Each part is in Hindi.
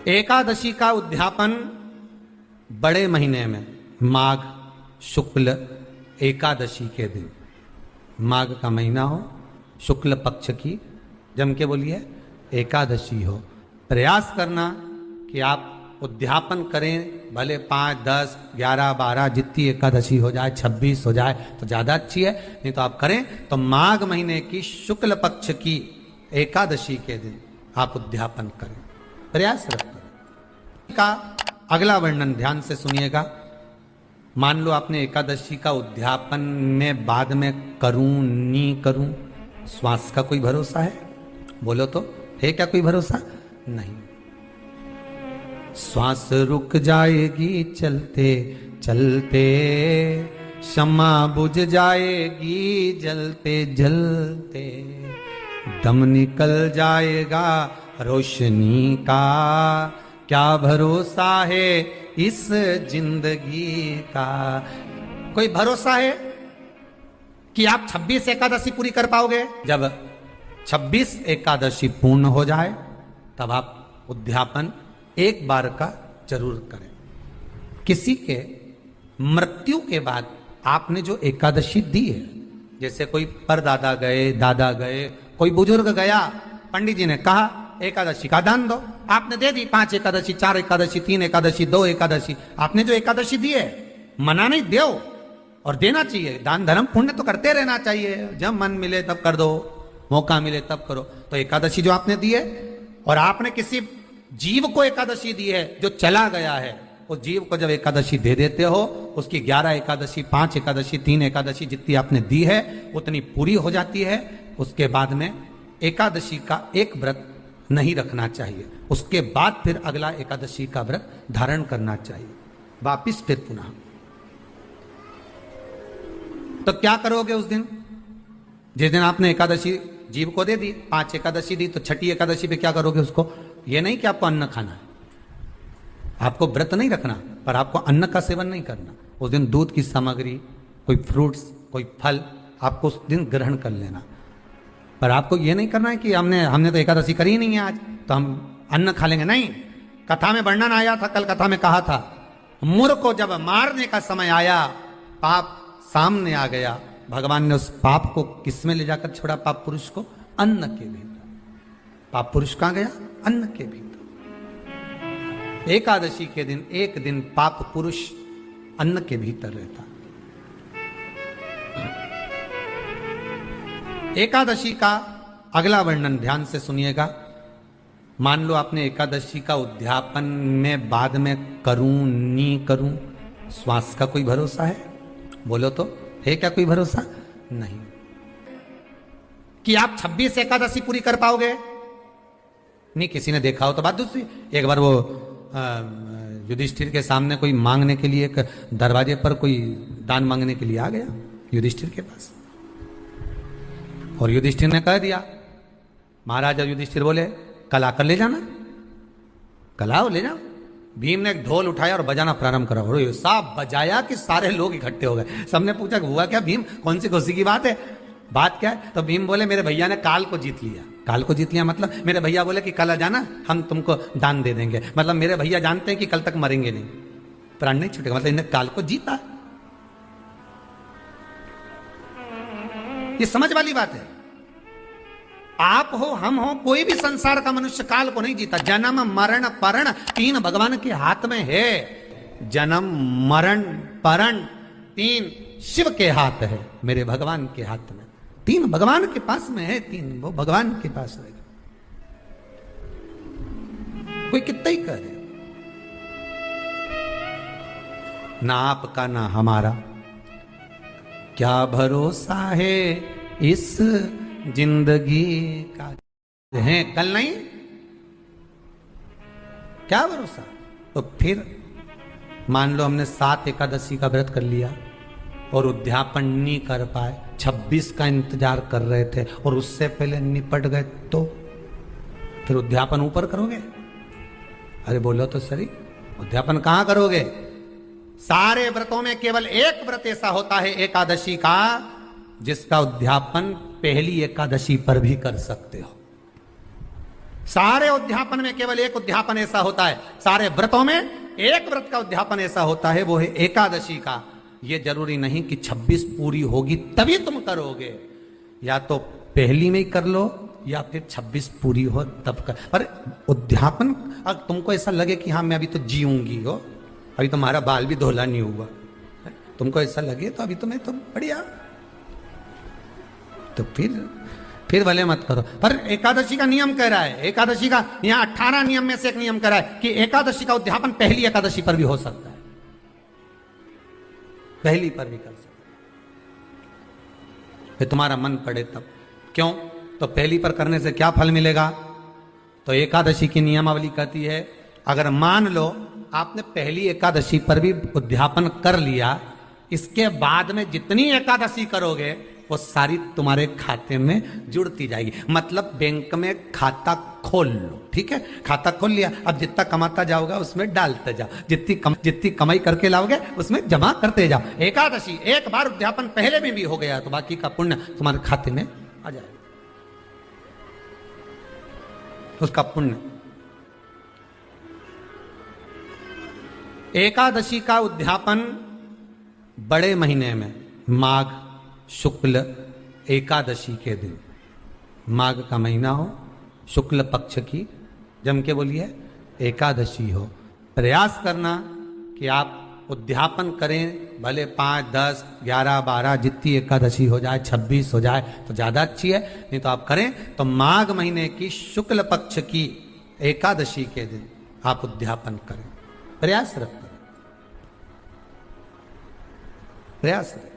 एकादशी का उद्यापन बड़े महीने में माघ शुक्ल एकादशी के दिन, माघ का महीना हो, शुक्ल पक्ष की जम के बोलिए एकादशी हो, प्रयास करना कि आप उद्यापन करें। भले 5, 10, 11, 12 जितनी एकादशी हो जाए, 26 हो जाए तो ज़्यादा अच्छी है, नहीं तो आप करें तो माघ महीने की शुक्ल पक्ष की एकादशी के दिन आप उद्यापन करें, प्रयास करें। का अगला वर्णन ध्यान से सुनिएगा। मान लो आपने एकादशी का उद्यापन में बाद में करूं नहीं करूं, श्वास का कोई भरोसा है? बोलो तो, है क्या कोई भरोसा? नहीं। श्वास रुक जाएगी चलते चलते, क्षमा बुझ जाएगी जलते जलते, दम निकल जाएगा रोशनी का, क्या भरोसा है इस जिंदगी का? कोई भरोसा है कि आप 26 एकादशी पूरी कर पाओगे? जब 26 एकादशी पूर्ण हो जाए तब आप उद्यापन एक बार का जरूर करें। किसी के मृत्यु के बाद आपने जो एकादशी दी है, जैसे कोई परदादा गए, दादा गए, कोई बुजुर्ग गया, पंडित जी ने कहा एकादशी का दान दो, आपने दे दी 5 एकादशी, 4 एकादशी, 3 एकादशी, 2 एकादशी, आपने जो एकादशी दी है, मना नहीं, दो और देना चाहिए। दान धर्म पुण्य तो करते रहना चाहिए, जब मन मिले तब कर दो, मौका मिले तब करो। तो एकादशी जो आपने दी है, और आपने किसी जीव को एकादशी दी है जो चला गया है, उस जीव को जब एकादशी दे देते हो, उसकी 11 एकादशी, 5 एकादशी, 3 एकादशी जितनी आपने दी है उतनी पूरी हो जाती है। उसके बाद में एकादशी का एक व्रत नहीं रखना चाहिए, उसके बाद फिर अगला एकादशी का व्रत धारण करना चाहिए। वापिस फिर पुनः तो क्या करोगे उस दिन? जिस दिन आपने एकादशी जीव को दे दी, 5 एकादशी दी, तो छठी एकादशी पे क्या करोगे उसको? ये नहीं कि आपको अन्न खाना है, आपको व्रत नहीं रखना, पर आपको अन्न का सेवन नहीं करना। उस दिन दूध की सामग्री, कोई फ्रूट्स, कोई फल आपको उस दिन ग्रहण कर लेना, पर आपको ये नहीं करना है कि हमने तो एकादशी करी ही नहीं है आज, तो हम अन्न खा लेंगे। नहीं, कथा में वर्णन आया था, कल कथा में कहा था, मुर को जब मारने का समय आया, पाप सामने आ गया, भगवान ने उस पाप को किसमें ले जाकर छोड़ा? पाप पुरुष को अन्न के भीतर। पाप पुरुष कहां गया? अन्न के भीतर। एकादशी के दिन एक दिन पाप पुरुष अन्न के भीतर रहता। एकादशी का अगला वर्णन ध्यान से सुनिएगा। मान लो आपने एकादशी का उद्यापन में बाद में करूं नहीं करूं, श्वास का कोई भरोसा है? बोलो तो, है क्या कोई भरोसा? नहीं। कि आप 26 एकादशी पूरी कर पाओगे? नहीं, किसी ने देखा हो तो बात दूसरी। एक बार वो युधिष्ठिर के सामने कोई मांगने के लिए, एक दरवाजे पर कोई दान मांगने के लिए आ गया युधिष्ठिर के पास, और युधिष्ठिर ने कह दिया, महाराजा युधिष्ठिर बोले कल आकर ले जाना, कल आओ ले जाओ। भीम ने एक ढोल उठाया और बजाना प्रारंभ करा, और साहब बजाया कि सारे लोग इकट्ठे हो गए। सबने पूछा हुआ क्या भीम, कौन सी खुशी की बात है, बात क्या है? तो भीम बोले मेरे भैया ने काल को जीत लिया। काल को जीत लिया मतलब मेरे भैया बोले कि कल आ जाना, हम तुमको दान दे देंगे। मतलब मेरे भैया जानते हैं कि कल तक मरेंगे नहीं, प्राण नहीं छूटेगा, मतलब इन्हें काल को जीता। ये समझ वाली बात है। आप हो, हम हो, कोई भी संसार का मनुष्य काल को नहीं जीता। जन्म मरण परण 3 भगवान के हाथ में है। जन्म मरण परण 3 शिव के हाथ है, मेरे भगवान के हाथ में। 3 भगवान के पास में है, 3 वो भगवान के पास रहेगा। कोई कितना ही करे, ना आपका ना हमारा, क्या भरोसा है इस जिंदगी का? है कल नहीं, क्या भरोसा? तो फिर मान लो हमने 7 एकादशी का व्रत कर लिया और उद्यापन नहीं कर पाए, 26 का इंतजार कर रहे थे और उससे पहले निपट गए, तो फिर उद्यापन ऊपर करोगे? अरे बोलो तो सही, उद्यापन कहां करोगे? सारे व्रतों में केवल एक व्रत ऐसा होता है एकादशी का, जिसका उद्यापन पहली एकादशी पर भी कर सकते हो। सारे उद्यापन में केवल एक उद्यापन ऐसा होता है, सारे व्रतों में एक व्रत का उद्यापन ऐसा होता है, वो है एकादशी का। ये जरूरी नहीं कि 26 पूरी होगी तभी तुम करोगे, या तो पहली में ही कर लो या फिर 26 पूरी हो तब कर। पर उद्यापन अगर तुमको ऐसा लगे कि हाँ मैं अभी तो जीऊंगी हो, अभी तुम्हारा बाल भी धोला नहीं हुआ, तुमको ऐसा लगे तो अभी तो मैं तो बढ़िया, तो फिर भले मत करो। पर एकादशी का नियम कह रहा है, एकादशी का यहां 18 नियम में से एक नियम कह रहा है कि एकादशी का उद्यापन पहली एकादशी पर भी हो सकता है, पहली पर भी कर सकते, फिर तुम्हारा मन पड़े तब। क्यों? तो पहली पर करने से क्या फल मिलेगा? तो एकादशी की नियमावली कहती है, अगर मान लो आपने पहली एकादशी पर भी उद्यापन कर लिया, इसके बाद में जितनी एकादशी करोगे वो सारी तुम्हारे खाते में जुड़ती जाएगी। मतलब बैंक में खाता खोल लो, ठीक है, खाता खोल लिया, अब जितना कमाता जाओगा उसमें डालते जाओ, जितनी कमाई करके लाओगे उसमें जमा करते जाओ। एकादशी एक बार उद्यापन पहले में भी हो गया तो बाकी का पुण्य तुम्हारे खाते में आ जाएगा, उसका पुण्य। एकादशी का उद्यापन बड़े महीने में माघ शुक्ल एकादशी के दिन, माघ का महीना हो, शुक्ल पक्ष की जम के बोलिए एकादशी हो, प्रयास करना कि आप उद्यापन करें, भले 5, 10, 11, 12 जितनी एकादशी हो जाए, 26 हो जाए तो ज़्यादा अच्छी है, नहीं तो आप करें तो माघ महीने की शुक्ल पक्ष की एकादशी के दिन आप उद्यापन करें, प्रयासरत करें, प्रयास करें।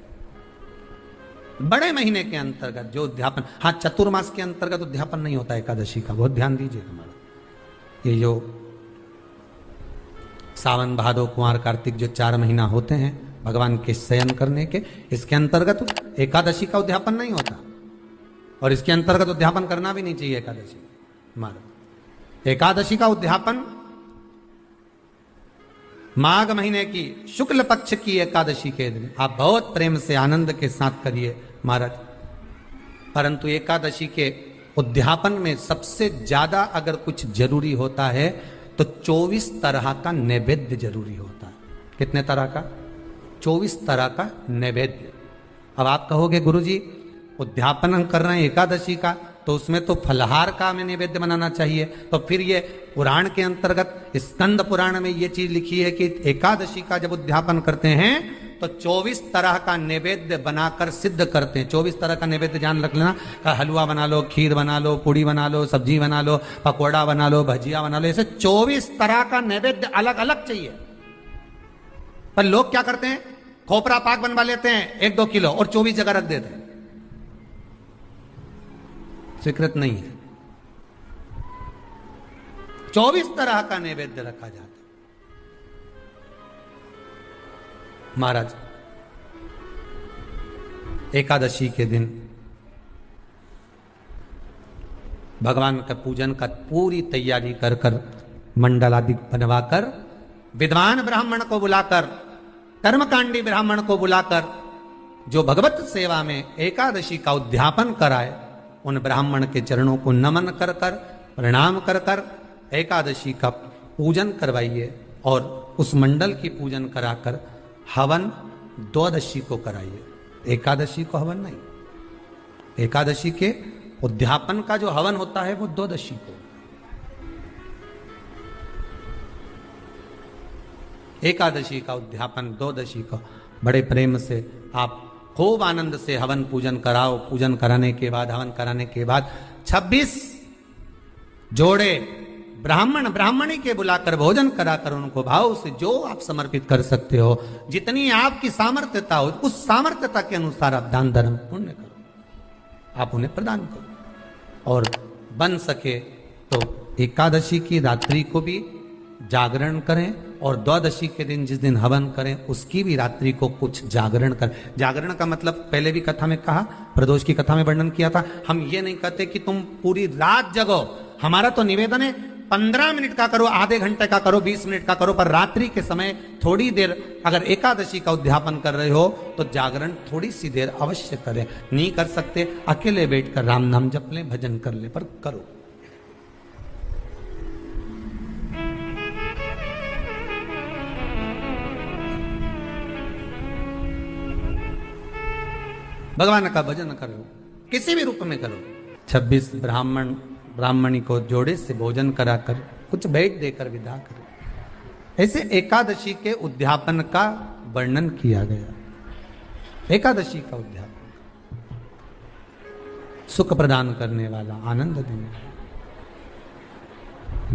बड़े महीने के अंतर्गत जो उद्यापन, हाँ चतुर्मास के अंतर्गत उद्यापन नहीं होता एकादशी का, बहुत ध्यान दीजिए तुम्हारा। ये जो सावन भादो कुंवर कार्तिक जो 4 महीना होते हैं भगवान के शयन करने के, इसके अंतर्गत एकादशी का उद्यापन नहीं होता, और इसके अंतर्गत उद्यापन करना भी नहीं चाहिए एकादशी हमारा। एकादशी का उद्यापन माघ महीने की शुक्ल पक्ष की एकादशी के दिन आप बहुत प्रेम से आनंद के साथ करिए महाराज। परंतु एकादशी के उद्यापन में सबसे ज्यादा अगर कुछ जरूरी होता है तो 24 तरह का नैवेद्य जरूरी होता है। कितने तरह का? 24 तरह का नैवेद्य। अब आप कहोगे गुरुजी उद्यापन हम कर रहे हैं एकादशी का, तो उसमें तो फलहार का हमें नैवेद्य बनाना चाहिए, तो फिर ये पुराण के अंतर्गत स्कंद पुराण में ये चीज लिखी है कि एकादशी का जब उद्यापन करते हैं तो 24 तरह का नैवेद्य बनाकर सिद्ध करते हैं। 24 तरह का नैवेद्य जान रख लेना, हलवा बना लो, खीर बना लो, पूड़ी बना लो, सब्जी बना लो, पकौड़ा बना लो, भजिया बना लो, ऐसे 24 तरह का नैवेद्य अलग अलग चाहिए। पर लोग क्या करते हैं, खोपरा पाक बनवा लेते हैं 1-2 किलो और 24 जगह रख देते हैं। स्वीकृत नहीं है। 24 तरह का नैवेद्य रखा जाता है। महाराज एकादशी के दिन भगवान का पूजन का पूरी तैयारी कर कर मंडल आदि बनवाकर विद्वान ब्राह्मण को बुलाकर, कर्मकांडी ब्राह्मण को बुलाकर जो भगवत सेवा में एकादशी का उद्यापन कराए, उन ब्राह्मण के चरणों को नमन कर कर, प्रणाम कर कर एकादशी का पूजन करवाइए और उस मंडल की पूजन कराकर हवन द्वादशी को कराइए। एकादशी को हवन नहीं, एकादशी के उद्यापन का जो हवन होता है वो द्वादशी को। एकादशी का उद्यापन द्वादशी को बड़े प्रेम से आप खूब आनंद से हवन पूजन कराओ। पूजन कराने के बाद, हवन कराने के बाद 26 जोड़े ब्राह्मण ब्राह्मणी के बुलाकर भोजन कराकर उनको भाव से जो आप समर्पित कर सकते हो, जितनी आपकी सामर्थ्यता हो, उस सामर्थ्यता के अनुसार आप दान धर्म पुण्य करो, आप उन्हें प्रदान करो। और बन सके तो एकादशी की रात्रि को भी जागरण करें और द्वादशी के दिन जिस दिन हवन करें उसकी भी रात्रि को कुछ जागरण करें। जागरण का मतलब पहले भी कथा में कहा, प्रदोष की कथा में वर्णन किया था। हम ये नहीं कहते कि तुम पूरी रात जगो, हमारा तो निवेदन है 15 मिनट का करो, आधे घंटे का करो, 20 मिनट का करो, पर रात्रि के समय थोड़ी देर अगर एकादशी का उद्यापन कर रहे हो तो जागरण थोड़ी सी देर अवश्य करें। नहीं कर सकते अकेले बैठकर राम नाम जप लें, भजन कर ले, पर करो। भगवान का भजन करो, किसी भी रूप में करो। 26 ब्राह्मणी को जोड़े से भोजन करा कर कुछ भेंट देकर विदा करो। ऐसे एकादशी के उद्यापन का वर्णन किया गया। एकादशी का उद्यापन सुख प्रदान करने वाला, आनंद देने वाला,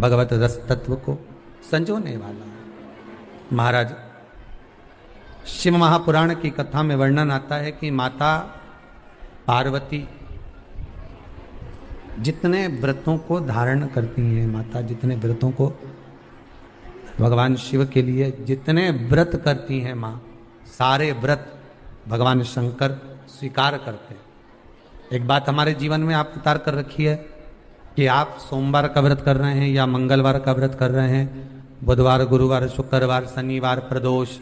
भगवत रस तत्व को संजोने वाला। महाराज शिव महापुराण की कथा में वर्णन आता है कि माता पार्वती जितने व्रतों को धारण करती हैं, माता जितने व्रतों को भगवान शिव के लिए जितने व्रत करती हैं, माँ सारे व्रत भगवान शंकर स्वीकार करते हैं। एक बात हमारे जीवन में आप उतार कर रखी है कि आप सोमवार का व्रत कर रहे हैं या मंगलवार का व्रत कर रहे हैं, बुधवार, गुरुवार, शुक्रवार, शनिवार, प्रदोष,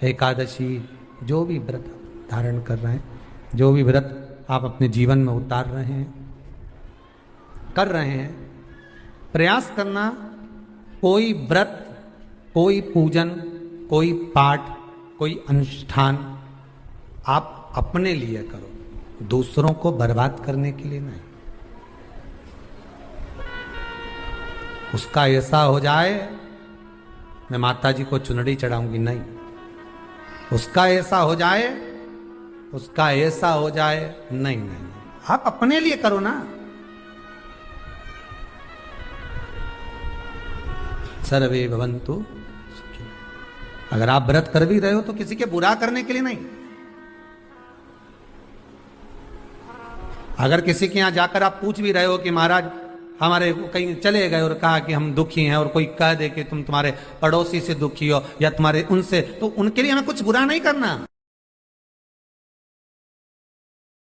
एकादशी, जो भी व्रत धारण कर रहे हैं, जो भी व्रत आप अपने जीवन में उतार रहे हैं, कर रहे हैं, प्रयास करना कोई व्रत, कोई पूजन, कोई पाठ, कोई अनुष्ठान आप अपने लिए करो, दूसरों को बर्बाद करने के लिए नहीं। उसका ऐसा हो जाए मैं माता जी को चुनरी चढ़ाऊंगी, नहीं। उसका ऐसा हो जाए, उसका ऐसा हो जाए, नहीं नहीं, आप अपने लिए करो ना। सर्वे भवन्तु सुखिनः। अगर आप व्रत कर भी रहे हो तो किसी के बुरा करने के लिए नहीं। अगर किसी के यहां जाकर आप पूछ भी रहे हो कि महाराज हमारे कहीं चले गए और कहा कि हम दुखी हैं, और कोई कह दे कि तुम तुम्हारे पड़ोसी से दुखी हो या तुम्हारे उनसे, तो उनके लिए हमें कुछ बुरा नहीं करना।